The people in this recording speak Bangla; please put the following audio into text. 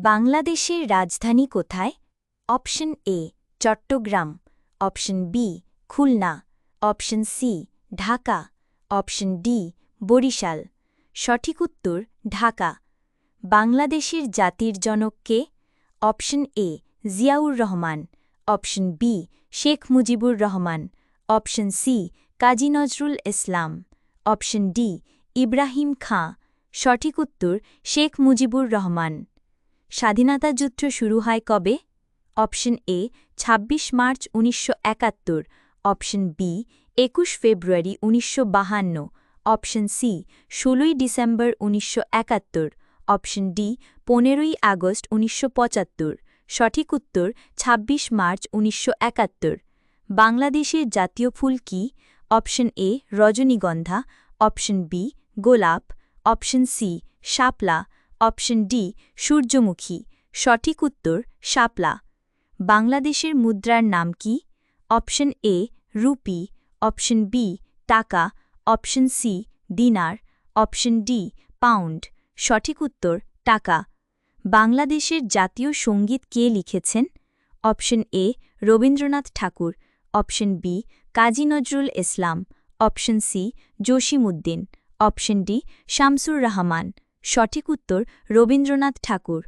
বাংলাদেশের রাজধানী কোথায়? Option A Chattogram, option B Khulna, option C Dhaka, option D Barishal. সঠিক উত্তর ঢাকা। বাংলাদেশের জাতির জনক কে? Option A Ziaur Rahman, option B Sheikh Mujibur Rahman, option C Kazi Nazrul Islam, option D Ibrahim Khan. সঠিক উত্তর শেখ মুজিবুর রহমান। স্বাধীনতা যুদ্ধ শুরু হয় কবে? Option A ২৬ March ১৯৭১, option B ২১ February ১৯৫২, option C ১৬ই ডিসেম্বর ১৯৭১, অপশন ডি ১৫ই আগস্ট ১৯৭৫। সঠিক উত্তর ২৬ মার্চ ১৯৭১। বাংলাদেশের জাতীয় ফুল কি? অপশন এ রজনীগন্ধা, অপশন বি গোলাপ, অপশন সি শাপলা, অপশন ডি সূর্যমুখী। সঠিক উত্তর শাপলা। বাংলাদেশের মুদ্রার নাম কি? Option A rupee, option B টাকা, অপশন সি দিনার, অপশন ডি পাউন্ড। সঠিক উত্তর টাকা। বাংলাদেশের জাতীয় সঙ্গীত কে লিখেছেন? Option A Rabindranath Thakur, option B Kazi Nazrul Islam, option C Jasimuddin, option D Shamsur Rahman. সঠিক উত্তর রবীন্দ্রনাথ ঠাকুর।